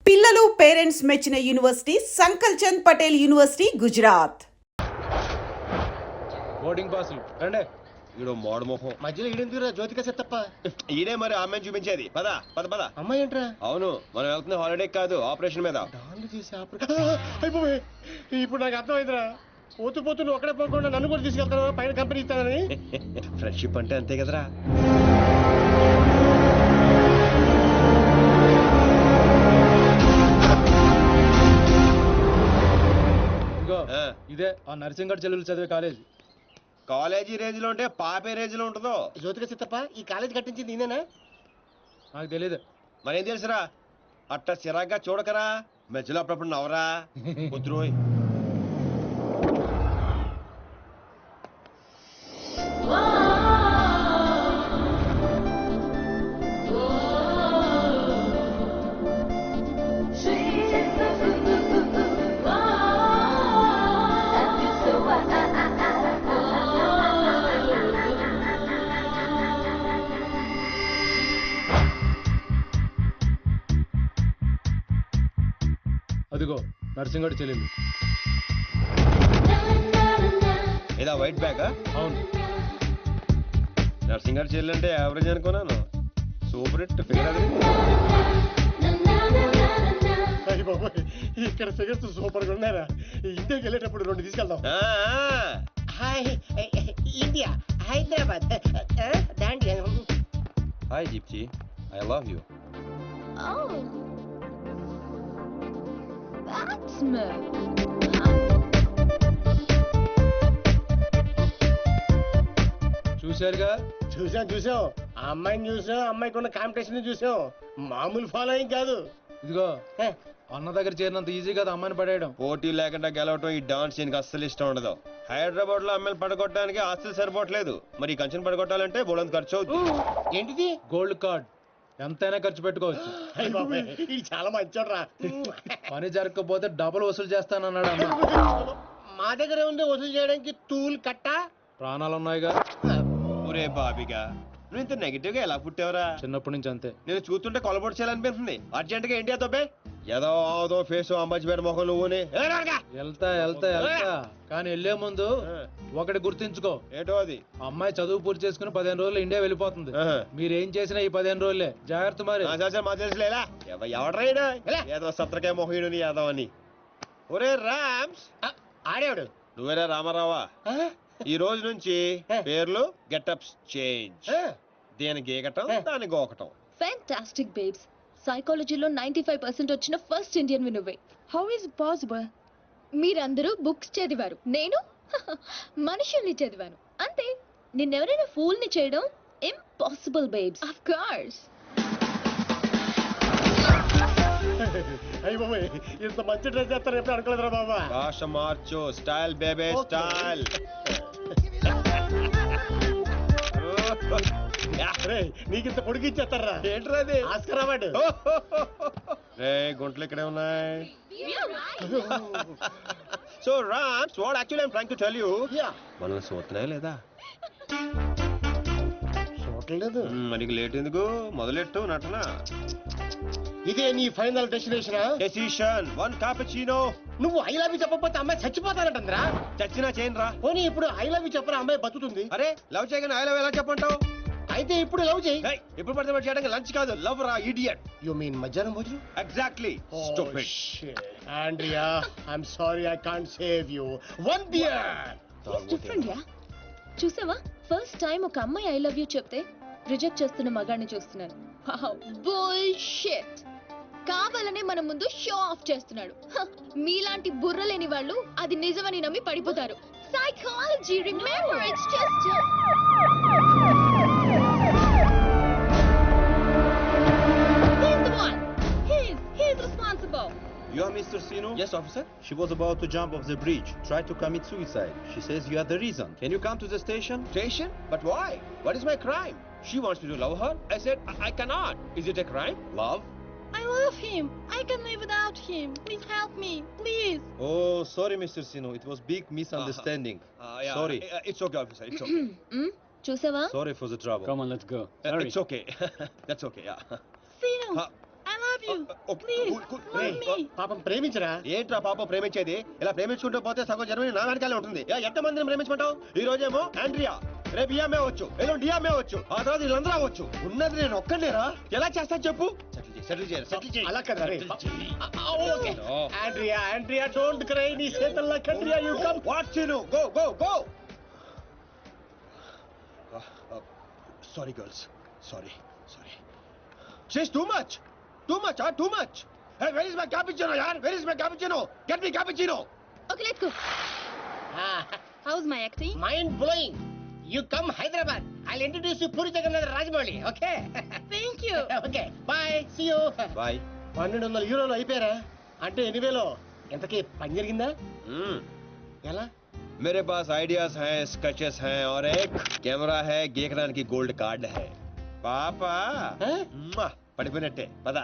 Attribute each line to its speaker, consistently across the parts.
Speaker 1: పిల్లలు పేరెంట్స్ మెచ్చిన university Sankalchand Patel university Gujarat.
Speaker 2: Boarding పాసులు రండి.
Speaker 3: ఈడో మోడ మొహం
Speaker 4: మధ్యలో ఈడెందుకురా జ్యోతిక సెత్తప్ప
Speaker 3: ఈడే మరి అమ్మాయిని చూపించేది. పద పద పద.
Speaker 4: అమ్మాయి ఏంట్రా
Speaker 3: అవును, మనం వెళ్తున్న హాలిడే కాదు, ఆపరేషన్ మీద.
Speaker 4: డాన్లు చేసి అయిపోయి ఇప్పుడు నాకు అర్థమైందిరా. పోతూ పోతూ నువ్వు ఒక్కడే పోకుండా నన్ను కూడా తీసుకెళ్తాను పైన కంపెనీ ఇస్తానని.
Speaker 3: ఫ్రెండ్షిప్ అంటే అంతే కదరా.
Speaker 2: ఇగో
Speaker 3: ఆ.
Speaker 2: ఇదే ఆ నర్సింగడ్ చెల్లెలు చదివే కాలేజ్.
Speaker 3: కాలేజీ రేంజ్ లో ఉంటే పాపే రేంజ్ లో ఉంటుందో.
Speaker 4: జ్యోతిక సెత్తప్ప ఈ కాలేజ్ కట్టించింది నేనేనా?
Speaker 2: నాకు తెలియదు.
Speaker 3: మరేం తెలుసురా, అట్ట చిరాగ్గా చూడకరా, మధ్యలో అప్పుడప్పుడు నవరా. కుదురోయ్.
Speaker 2: అదిగో నర్సింగడ్ చెల్లెలు.
Speaker 3: ఏదా వైట్ బ్యాగ్?
Speaker 2: అవును.
Speaker 3: నర్సింగ్ గారు చెల్లంటే యావరేజ్ అనుకున్నాను. సూపర్ హిట్ ఫిగర్ అది.
Speaker 4: అయ్యి బాబోయ్, ఇక్కడ ఫిగర్స్ సూపర్ గా ఉన్నారా. ఇండియాకి వెళ్ళేటప్పుడు 2 తీసుకెళ్దాం. హాయ్ ఇండియా హైదరాబాద్ దాండి.
Speaker 3: Hi Deepti, I love you.
Speaker 5: Oh, that's me.
Speaker 2: చూశారుగా.
Speaker 4: చూసాం ఆ అమ్మాయిని చూసాం, అమ్మాయికి ఉన్న కాంపిటీషన్ చూసాం. మామూలు ఫాలోయింగ్ కాదు.
Speaker 2: ఇదిగో
Speaker 4: హే,
Speaker 2: అన్న దగ్గర చేరినంత ఈజీ కదా అమ్మాయిని పడేయడం.
Speaker 3: పోటీ లేకుండా గెలవటం ఈ డాన్స్ దీనికి అస్సలు ఇష్టం ఉండదు. హైదరాబాద్ లో అమ్మాయిలు పడగొట్టడానికి ఆస్తులు సరిపోవట్లేదు, మరి ఈ కంచెను పడగొట్టాలంటే బోలంత ఖర్చు అవుతుంది.
Speaker 4: ఏంటిది?
Speaker 2: గోల్డ్ కార్డ్ ఎంతైనా ఖర్చు పెట్టుకోవచ్చు.
Speaker 4: అయ్య బాబోయ్, ఇది చాలా మంచోడ్రా.
Speaker 2: పని జరగకపోతే డబుల్ వసూలు చేస్తానన్నాడు అన్న.
Speaker 4: మా దగ్గర ఉంది వసూలు చేయడానికి తూల్ కట్ట.
Speaker 2: ప్రాణాలు ఉన్నాయిగా.
Speaker 3: ఒరే బాబిగా, నువ్వు ఇంత నెగిటివ్ గా ఎలా పుట్టావరా?
Speaker 2: చిన్నప్పటి నుంచి అంతే.
Speaker 3: నేను చూస్తుంటే కొలబొట్టు చేయాలనిపిస్తుంది. అర్జెంట్ గా ఏంటి అతోబే ఏదో ఆదో ఫేస్ అంబాజీపేట మొహం నువ్వుని.
Speaker 2: వెళ్తా కానీ వెళ్లే ముందు ఒకటి గుర్తించుకో.
Speaker 3: ఏటో అది?
Speaker 2: అమ్మాయి చదువు పూర్తి చేసుకుని 15 రోజులు ఇండియా వెళ్ళిపోతుంది. మీరేం చేసినా ఈ 15 రోజులే జాగ్రత్త. మరి
Speaker 3: మా తెలుసులేలా ఎవడ్రైనా ఏదో సత్రకాయ మొహీడు యాదవ్ అని. ఒరే రామ్స్,
Speaker 4: ఆడేవాడు
Speaker 3: నువ్వేరా రామారావా? ఈ రోజు నుంచి పేర్లు గెటప్స్ చేంజ్. దేని గీకటం దాని గోకటం.
Speaker 5: Fantastic babes. సైకాలజీలో 95% వచ్చిన ఫస్ట్ ఇండియన్ నువ్వే. How is possible? మీరందరూ బుక్స్ చదివారు, నేను మనుషుల్ని చదివాను అంతే. నిన్నెవరైనా ఫూల్ ని చేయడం ఇంపాసిబుల్ బేబ్స్. Of course.
Speaker 4: అయ్య బాబోయ్, ఇంత మంచి డ్రెస్ చేస్తారు ఎప్పుడు అనుకోలేదురా బాబా.
Speaker 3: భాష మార్చు, స్టైల్ బేబే స్టైల్.
Speaker 4: నీకింత పొడిగి ఇచ్చేస్తారా?
Speaker 3: ఏంట్రా అది?
Speaker 4: Oscar award.
Speaker 3: రే గుంటలు ఇక్కడే ఉన్నాయి. So Rams, what actually I'm trying to tell you, మనల్ని చూస్తున్నాయా లేదా?
Speaker 4: చూడలేదు.
Speaker 3: మనకి లేట్ ఎందుకు, మొదలెట్టు నటన.
Speaker 4: ఇదే నీ ఫైనల్ డెస్టినేషన్?
Speaker 3: Decision 1 cappuccino.
Speaker 4: నువ్వు ఐ లవ్ యూ చెప్పకపోతే అమ్మాయి చచ్చిపోతానంటుందిరా.
Speaker 3: చచ్చినా చేయను రా.
Speaker 4: పోనీ ఇప్పుడు ఐ లవ్ యూ చెప్పరా అమ్మాయి బతుకుతుంది.
Speaker 3: అరే లవ్ చేయగానే ఐ లవ్ ఎలా చెప్పంటావు?
Speaker 4: అయితే ఇప్పుడు లవ్ చేయి.
Speaker 3: ఇప్పుడు పడితే పడి చేయడానికి లంచ్ కాదు, లవ్ రా ఇడియట్.
Speaker 4: యు మీన్ మధ్యాహ్నం భోజనం?
Speaker 3: Exactly. Stupid.
Speaker 4: Andrea, I'm sorry, I can't save you. One beer.
Speaker 5: Different yeah. చూసావా, ఫస్ట్ టైం ఒక అమ్మాయి ఐ లవ్ యూ చెప్తే రిజెక్ట్ చేస్తున్న మగాడిని చూస్తున్నాను. బుల్షిట్. కావాలనే మన ముందు షో ఆఫ్ చేస్తున్నాడు. మీలాంటి బుర్ర లేని వాళ్ళు అది నిజమని నమ్మి పడిపోతారు. Psychology, remember, it's just he's responsible.
Speaker 6: You are Mr. Sinu?
Speaker 3: Yes, officer.
Speaker 6: She was about to jump off the bridge, tried to commit suicide. She says you are the reason. Can you come to the station?
Speaker 3: Station? But why? What is my crime? She wants me to love her. I said I cannot. Is it a crime?
Speaker 6: Love?
Speaker 5: I love him. I can live without him. Please help me, please.
Speaker 6: Oh, sorry, Mr. Sinu. It was big misunderstanding.
Speaker 3: Yeah.
Speaker 6: Sorry.
Speaker 3: It's okay, officer. It's okay.
Speaker 5: చూసావా?
Speaker 6: Sorry for the trouble.
Speaker 2: Come on, let's go.
Speaker 3: It's okay. That's okay. Yeah.
Speaker 5: Sinu,
Speaker 3: Huh.
Speaker 5: I love
Speaker 4: పాపం ప్రేమించరా.
Speaker 3: ఏంట్రా పాప ప్రేమించేది? ఇలా ప్రేమించుకుంటూ పోతే సగం Germany నా వెనకాలే ఉంటుంది. ఎంత మందిని ప్రేమించుకుంటావు? ఈ రోజేమో ఆండ్రియా, రేపు ఈఎంఏ అవచ్చు, ఎల్లుండి డిఎంఏ అవచ్చు, ఆ తర్వాత వీళ్ళందరూ అవచ్చు. ఉన్నది నేను ఒక్కనేరా? ఎలా చేస్తా చెప్పు? సెటిల్ చేయి.
Speaker 4: అలా కదా రే. Okay Andrea, Andrea don't cry. నీ చేతల్లో కండ్రియా you come.
Speaker 3: What scene? Go go go. Sorry girls, sorry. She's too much. Too much. Hey, where is my cappuccino, yaar? Where is my cappuccino? Get me cappuccino.
Speaker 5: Okay let's go. How's my acting?
Speaker 4: Mind blowing. You come Hyderabad. I'll introduce you Puri Jagannath Rajamouli. Okay
Speaker 5: thank you.
Speaker 4: Okay bye see you.
Speaker 3: Bye.
Speaker 4: 1200 యూరోలు అయిపోయారా? అంటే 8,000. ఎంతకీ పని జరిగిందా? ఎలా?
Speaker 3: मेरे पास ideas हैं, sketches हैं और एक कैमरा है. గీకడానికి గోల్డ్ కార్డ్ है. పాపా పడిపోయినట్టే పదా.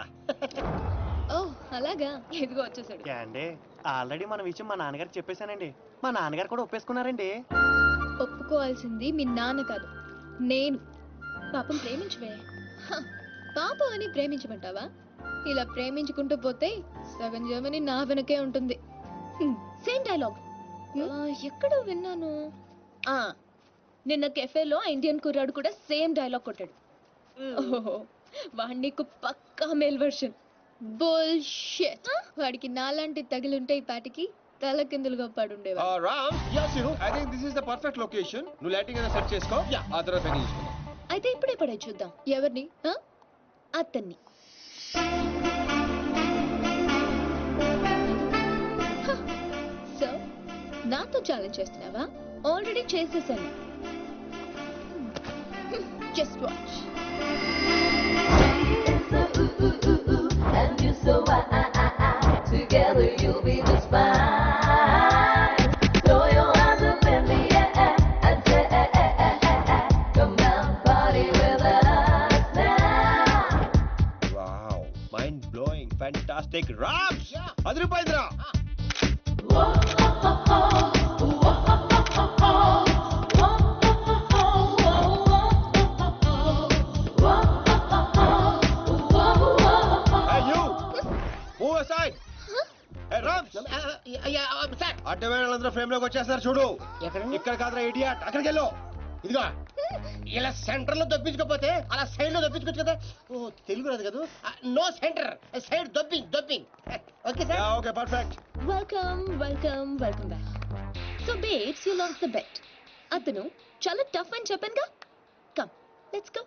Speaker 5: ఓ అలాగా, ఇదిగో వచ్చేసాడు.
Speaker 7: అండి ఆల్రెడీ మన విషయం మా నాన్నగారికి చెప్పేశానండి. మా నాన్నగారు కూడా ఒప్పేసుకున్నారండి.
Speaker 5: ఒప్పుకోవాల్సింది మీ నాన్న కాదు, నేను. పాపం ప్రేమించవే. పాపం అని ప్రేమించమంటావా? ఇలా ప్రేమించుకుంటూ పోతే సగం జర్మనీ నా వెనకే ఉంటుంది. సేమ్ డైలాగ్ ఎక్కడో విన్నాను. నిన్న కెఫేలో ఇండియన్ కుర్రాడు కూడా సేమ్ డైలాగ్ కొట్టాడు. ఓహో, వాడి నీకు పక్కా మేల్ వర్షన్. బుల్షిట్. వాడికి నాలాంటి తగిలుంటే ఈ పాటికి తల కిందులుగా పడుండేవా.
Speaker 3: Ram, I think this is the perfect location. నువ్వు లైటింగ్ అయినా సెట్ చేసుకో, ఆ తర్వాత పని చూసుకుందాం.
Speaker 5: అయితే ఇప్పుడే పడే చూద్దాం. ఎవరిని? అతన్ని. సో నాతో ఛాలెంజ్ చేస్తున్నావా? ఆల్రెడీ చేసేసాను. Just watch.
Speaker 8: And you so together you'll be just fine. Throw your hands up in the air and say, come and party with us now.
Speaker 3: Wow, mind blowing, fantastic. Raps, అదిరిపోయిందిరా. అడ్డవేళందరూ frame లోకి వచ్చేస్తారు చూడు. ఇక్కడ కాదురా idiot, అక్కడికి వెళ్ళు.
Speaker 4: ఇదిగో ఇలా సెంటర్ లో దొప్పించుకోపోతే అలా సైడ్ లో దొప్పించుకోవచ్చు కదా. ఓ తెలుగు రాదు కదా. నో సెంటర్, సైడ్ దొప్పింగ్. Okay sir.
Speaker 3: Okay perfect.
Speaker 5: Welcome back. So babes, you lost the bet. అతను చాలా టఫ్ అని చెప్పానుగా. Come let's go.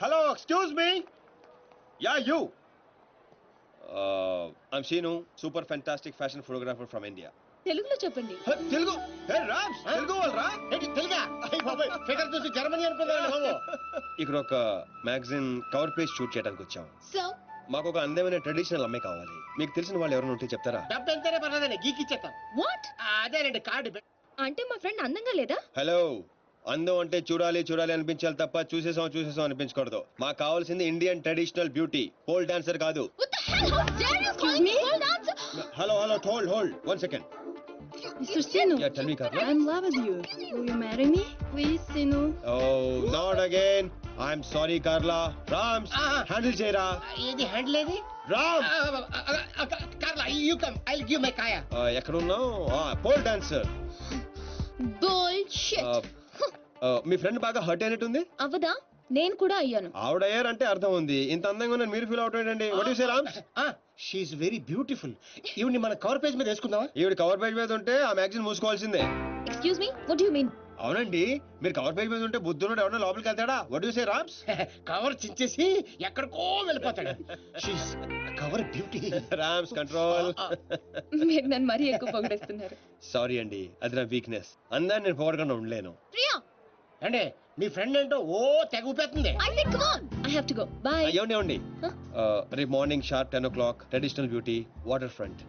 Speaker 3: Hello, excuse me. Yeah you. I'm Seenu, super fantastic fashion photographer from India.
Speaker 5: తెలుగులో చెప్పండి.
Speaker 3: తెలుగు? హే రామ్స్, తెలుగు వాళ్ళరా?
Speaker 4: ఏంటి తెలుగా? బాబాయ్ ఫిగర్ చూసి జర్మనీ అనుకున్నాను బాబు.
Speaker 3: ఇక్కడ ఒక మ్యాగజైన్ కవర్ పేజ్ షూట్ చేయడానికి వచ్చాం.
Speaker 5: సో
Speaker 3: మాకు ఒక అందమైన ట్రెడిషనల్ అమ్మాయి కావాలి. మీకు తెలిసిన వాళ్ళు ఎవరైనా ఉంటే చెప్తారా?
Speaker 4: డబ్బు ఎంతైనా పర్లేదండి, గీకిచ్చేస్తాం.
Speaker 5: వాట్?
Speaker 4: అదేనండి కార్డు.
Speaker 5: అంటే మా ఫ్రెండ్ అందంగా లేదా?
Speaker 3: హలో, అందం అంటే చూడాలి అనిపించాలి తప్ప చూసేసాం అనిపించకూడదు. మాకు కావాల్సింది Indian traditional beauty, pole dancer కాదు.
Speaker 5: What the hell? How dare you call me pole dancer?
Speaker 3: Hello, hold 1 second.
Speaker 9: Mr. Sinu,
Speaker 3: Yeah, tell me, Karla.
Speaker 9: I'm in love with you. Will you marry me? Please, Sinu.
Speaker 3: Oh, not again. I'm sorry, Karla. Rams, handle చేయరా.
Speaker 4: ఏది handle ఏది?
Speaker 3: Ram,
Speaker 4: Carla you come, I will give my కాయా.
Speaker 3: ఎక్కడున్నావు? Pole dancer.
Speaker 5: Bullshit.
Speaker 3: మీ friend బాగా hurt అయినట్టుంది.
Speaker 5: అవదా? నేను కూడా అయ్యాను.
Speaker 3: ఆవిడయ్యారంటే అర్థం ఉంది. ఇంత అందంగా ఉన్నాను మీరు ఫీల్ అవుట్ ఏంటండి? What you say Rams?
Speaker 4: She is very beautiful. ఈవిని మన కవర్ పేజ్ మీద వేసుకుందామా?
Speaker 3: ఈవిడ కవర్ పేజ్ మీద ఉంటే ఆ magazine మూసుకోవాల్సిందే.
Speaker 5: Excuse me, what do you mean?
Speaker 3: అవునండి, మీరు కవర్ పేజ్ మీద ఉంటే బుద్ధుడు ఎవరైనా లోపలికి వెళ్తాడా? What you say Rams?
Speaker 4: Cover చించేసి ఎక్కడికో వెళ్ళిపోతాడు. She's cover beauty.
Speaker 3: Rams control.
Speaker 5: మీరు నన్ను మరీ ఎక్కువ పొగిడేస్తున్నారు.
Speaker 3: సారీ అండి, అది నా వీక్నెస్. అందాన్ని నేను పొగడకుండా ఉండలేను.
Speaker 5: ప్రియా,
Speaker 4: అంటే మీ ఫ్రెండ్ ఏంటో ఓ తెగ ఊపేస్తుంది.
Speaker 5: I think come on. I have to go. Bye.
Speaker 3: ఏమండి రేపు morning sharp 10 o'clock traditional beauty water front.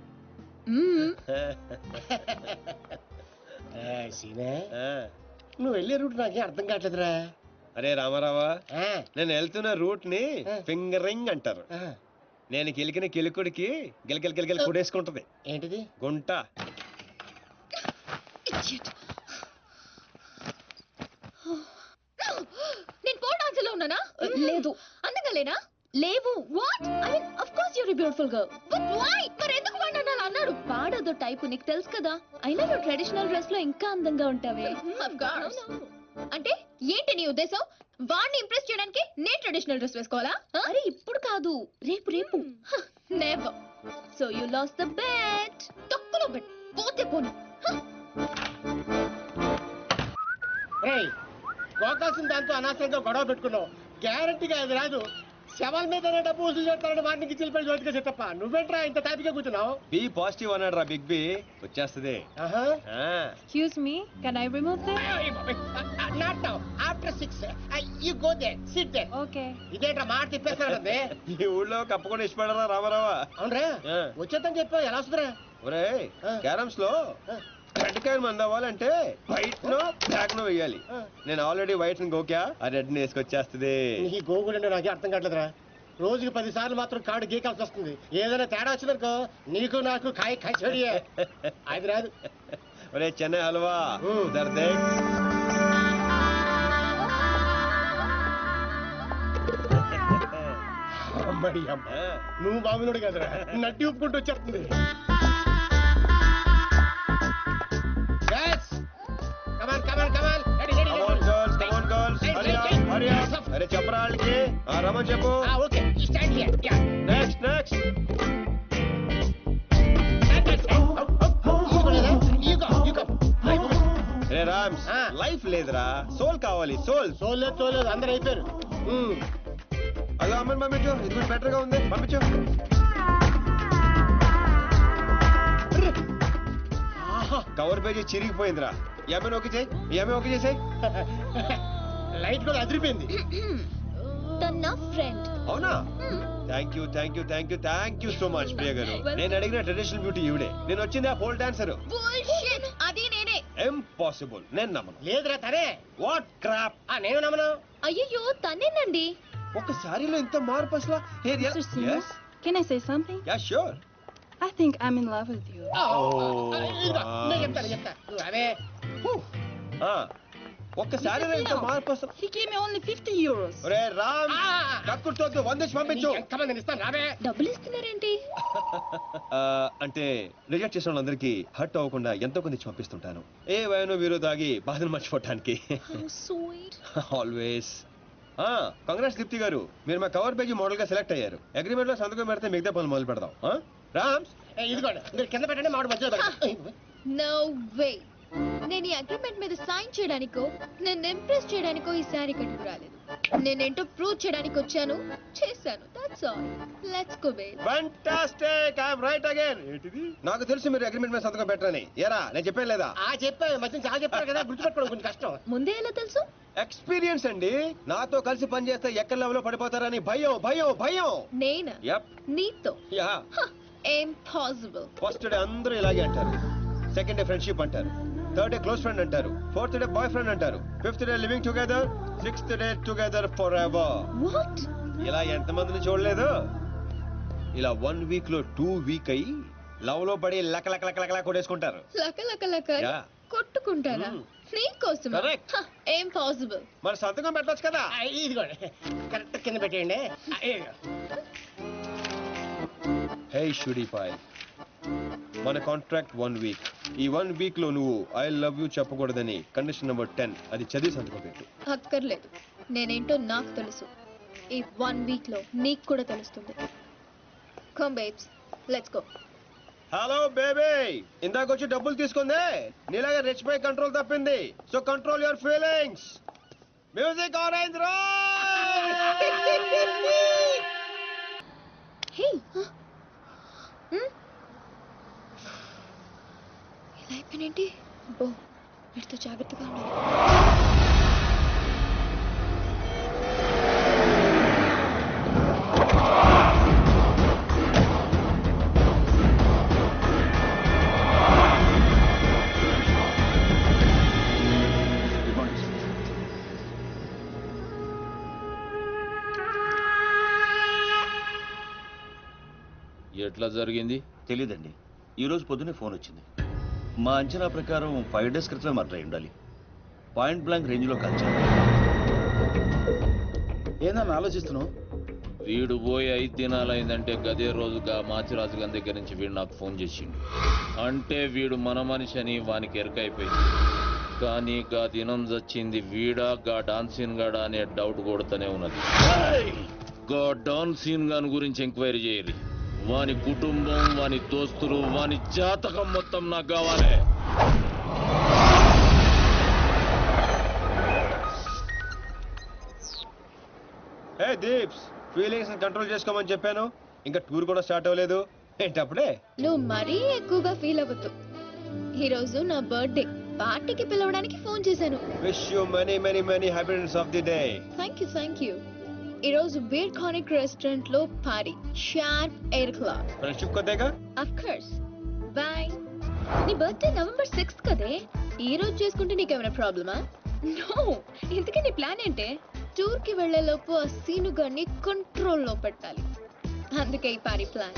Speaker 4: సీనే, నువ్వు వెళ్ళే రూట్ నాకేం అర్థం కావట్లేదురా.
Speaker 3: అరే రామారావా, నేను వెళ్తున్న రూట్ ని ఫింగరింగ్ అంటారు. నేను కిలికిన కిలుకుడికి గిలగిల కుడేసుకుంటది.
Speaker 4: ఏంటిది?
Speaker 3: గుంట.
Speaker 5: Idiot. నేను పోల్ డాన్స్ లో ఉన్నానా? లేదు. అందంగా లేనా? లేవు. What? I mean of course you're a beautiful girl. But why? మరి ఎందుకు వాడు అలా అన్నాడు? వాడదో టైపు నీకు తెలుసు కదా. అయినా నువ్వు ట్రెడిషనల్ డ్రెస్ లో ఇంకా అందంగా ఉంటావే. Of course. అంటే ఏంటి నీ ఉద్దేశం? వాడిని ఇంప్రెస్ చేయడానికి నేను ట్రెడిషనల్ డ్రెస్ వేసుకోవాలా? అరే ఇప్పుడు కాదు, రేపు రేపు. Never. So you lost the bet. తొక్కలో బెట్. పోతే పోను.
Speaker 4: రేయ్, గోకాల్సిన దాంతో అనవసరంగా గొడవ పెట్టుకున్నావు. గ్యారంటీగా అది రాదు. శవాల మీద డబ్బు వసూలు చేస్తారని వాటికి చిల్లిపోయి జోటిగా చెట్టప్ప. నువ్వేంట్రా ఇంత టాపిక్గా కూర్చున్నావు?
Speaker 3: బి పాజిటివ్ అన్నాడు రా బిగ్ బి. వచ్చేస్తుంది.
Speaker 4: ఆహా.
Speaker 9: Excuse me, can I remove them?
Speaker 4: Not now. After 6 you go there, sit there.
Speaker 9: Okay.
Speaker 4: ఇదేంట్రా మాట తిప్పేస్తాడండి.
Speaker 3: ఈ ఊళ్ళో కప్పకుండా ఇష్టపడరా రామారావా?
Speaker 4: అవునరా?
Speaker 3: ఆ.
Speaker 4: వచ్చేద్దని చెప్పావు, ఎలా వస్తుందిరా?
Speaker 3: ఒరే క్యారమ్స్ లో రెడ్ కాయిన్ మంది అవ్వాలంటే వైట్ నో బ్లాక్ నో వేయాలి. నేను ఆల్రెడీ వైట్ గోకా, ఆ రెడ్ ని వేసుకొచ్చేస్తుంది.
Speaker 4: నీ గోగుడు అంటే నాకే అర్థం కావట్లేదురా. రోజుకి 10 సార్లు మాత్రం కార్డు గీకాల్సి వస్తుంది. ఏదైనా తేడా వచ్చిందనుకో నీకు నాకు కాయ కచ్చడియే. అది రాదు.
Speaker 3: ఒరే చెన్నై హల్వా దర్దే.
Speaker 4: అమ్మడి అమ్మ, నువ్వు బాగున్నాడు కదరా, నడ్డి ఉప్పుకుంటూ వచ్చేస్తుంది.
Speaker 3: అరే చెప్పరా వాళ్ళకి. రమన్ చెప్పు.
Speaker 4: Okay, stand here. Yeah,
Speaker 3: next next. Ray Rams, life లేదురా, సోల్ కావాలి. సోల్.
Speaker 4: చూడలేదు అందరు అయిపోయారు.
Speaker 3: అలా అమ్మని పంపించు, ఇది కూడా బెటర్ గా ఉంది, పంపించు. కవర్ పేజీ చిరిగిపోయిందిరా. ఈ అమ్మని ఓకే చేయి, ఈ అమ్మాయి ఓకే చేసాయి.
Speaker 4: లైట్ కూడా అదిరిపోయింది.
Speaker 5: తన ఫ్రెండ్.
Speaker 3: అవునా? Thank you thank you thank you thank you so much Priya గారు. నేను అడిగిన ట్రెడిషనల్ బ్యూటీ ఈవిడే. నేను వచ్చింది ఆ పోల్ డాన్సర్.
Speaker 5: బుల్షిట్. అది నేనే.
Speaker 3: ఇంపాసిబుల్. నేను నమ్మను.
Speaker 4: లేదురా తనే.
Speaker 3: What crop.
Speaker 4: నేను నమ్మను.
Speaker 5: అయ్యో తనేనండి.
Speaker 3: ఒక సారీలో ఇంత మార్పు అసలు.
Speaker 9: Mr. Sinu, can I say something?
Speaker 3: Yeah sure.
Speaker 9: I think I'm in love with you.
Speaker 4: నేను చెప్తా. అవే
Speaker 3: ఒక్క సారీలో ఇంత మార్పు అసలు.
Speaker 9: He gave me only 50 euros.
Speaker 3: ఒరే రామ్, కక్కుర్తోద్దు, 100 పంపించు.
Speaker 4: ఎంతమంది ఇస్తాను రావే.
Speaker 5: డబ్బులు ఇస్తున్నారేంటి?
Speaker 3: అంటే రిజెక్ట్ చేసిన వాళ్ళందరికీ హర్ట్ అవ్వకుండా ఎంతో కొంది పంపిస్తుంటాను. ఏ వయను వీరు తాగి బాధను మర్చిపోవటానికి.
Speaker 5: స్వీట్.
Speaker 3: ఆల్వేస్. కంగ్రాట్స్ దీప్తి గారు, మీరు మా కవర్ పేజీ మోడల్ గా సెలెక్ట్ అయ్యారు. అగ్రిమెంట్ లో సంతకం పెడితే మిగతా పనులు మొదలు పెడదాం. రామ్స్,
Speaker 4: ఇదిగోండి, మీరు కింద పెట్టండి, మామిడి మధ్యలో పెట్టండి.
Speaker 5: No way. నేను ఈ అగ్రిమెంట్ మీద సైన్ చేయడానికో నేను ఇంప్రెస్ చేయడానికో ఈ శారీ కట్టుకు రాలేదు. నేనేంటో ప్రూవ్ చేయడానికి వచ్చాను, చేశాను. That's all. Let's go baby.
Speaker 3: Fantastic. I am right again. ఏంటిది? నాకు తెలుసు మీరు అగ్రిమెంట్ మీద సంతకం పెట్టరని. ఏరా నేను చెప్పాను లేదా?
Speaker 4: చెప్పాను, మధ్య చాలా చెప్పారు కదా, గుర్తుపెట్టుకోవడం కొంచెం కష్టం.
Speaker 5: ముందే ఎలా తెలుసు?
Speaker 3: ఎక్స్పీరియన్స్ అండి. నాతో కలిసి పని చేస్తే ఎక్కడ లెవెల్లో పడిపోతారని భయం భయం భయం.
Speaker 5: నేనా?
Speaker 3: యప్.
Speaker 5: నీతో?
Speaker 3: యా.
Speaker 5: ఇంపాసిబుల్.
Speaker 3: ఫస్ట్ డే అందరూ ఇలాగే అంటారు. సెకండ్ డే ఫ్రెండ్షిప్ అంటారు. థర్డ్ డే క్లోజ్ ఫ్రెండ్ అంటారు. ఫోర్త్ డే బాయ్ ఫ్రెండ్ అంటారు. Fifth day living together. Sixth day together for ever.
Speaker 5: What?
Speaker 3: ఇలా ఎంతమందిని చూడలేదు? ఇలా 1 వీక్ లో 2 వీక్ అయ్యి లవ్ లో పడి లక లక లక లక కొట్టేసుకుంటారు.
Speaker 5: లక లక లక
Speaker 3: Yeah.
Speaker 5: కొట్టుకుంటారా? నీకోసం?
Speaker 3: Correct.
Speaker 5: ఇంపాసిబుల్.
Speaker 3: మరి సంతకం పెట్టొచ్చు కదా.
Speaker 4: ఇదిగోండి, కరెక్ట్ కింద పెట్టేయండి.
Speaker 3: హే షుడీపాయ్, మన కాంట్రాక్ట్ 1 వీక్. ఈ 1 వీక్ లో నువ్వు ఐ లవ్ యూ చెప్పకూడదని కండిషన్ నెంబర్ 10 అది చదివి సంతకం పెట్టు.
Speaker 5: అక్కర్లేదు, నేనేంటో నాకు తెలుసు. ఈ 1 వీక్ లో నీకు కూడా తెలుస్తుంది. Come babes, let's go.
Speaker 3: Hello baby, ఇందాక వచ్చి డబ్బులు తీసుకుందే నీలాగా రిచ్ బై కంట్రోల్ తప్పింది. So control your feelings. Music orange రా.
Speaker 5: హే, ఇలా అయిపోయినేంటి? బో, వీటితో జాగ్రత్తగా ఉండాలి.
Speaker 10: ఎట్లా జరిగింది
Speaker 11: తెలీదండి. ఈరోజు పొద్దునే ఫోన్ వచ్చింది. మా అంచనా ప్రకారం 5 డేస్ క్రితమే మర్డర్ అయి ఉండాలి. పాయింట్ బ్లాంక్ రేంజ్లో కాల్చారు.
Speaker 10: ఏందని ఆలోచిస్తున్నావు? వీడు పోయి 5 దినాలైందంటే గదే రోజుగా మాచిరాజు గారి దగ్గర నుంచి వీడు నాకు ఫోన్ చేసిండు. అంటే వీడు మన మనిషి అని వానికి ఎరకైపోయింది. కానీ గా దినం చచ్చింది వీడా గా డాన్సీన్ గాడా అనే డౌట్ కొడుతూనే ఉన్నది. గా డాన్సీన్ గాని గురించి ఎంక్వైరీ చేయరు. వాని కుటుంబం, వాని దోస్తులు, వాని జాతకం మొత్తం నాకు కావాలి.
Speaker 3: ఏ దీప్స్, ఫీలింగ్స్ కంట్రోల్ చేసుకోమని చెప్పాను, ఇంకా టూర్ కూడా స్టార్ట్ అవ్వలేదు ఏంటప్పుడే?
Speaker 5: నువ్వు మరీ ఎక్కువగా ఫీల్ అవ్వద్దు. ఈ రోజు నా బర్త్డే పార్టీకి పిలవడానికి ఫోన్ చేశాను.
Speaker 3: Wish you many many many happiness of the day.
Speaker 5: Thank you. ఈ రోజు బీర్ కానిక్ రెస్టారెంట్ లో పార్టీ, షార్ప్ 8 o'clock.
Speaker 3: ఫ్రెండ్షిప్ కొద్దేగా.
Speaker 5: Of course. బై. నీ బర్త్డే November 6th కదే. ఈ రోజు చేసుకుంటే నీకేమైనా ప్రాబ్లమా? నో. ఇంతకీ నీ ప్లాన్ ఏంటే? టూర్ కి వెళ్లే లోపు ఆ సీను గారిని కంట్రోల్లో పెట్టాలి. అందుకే ఈ పార్టీ ప్లాన్.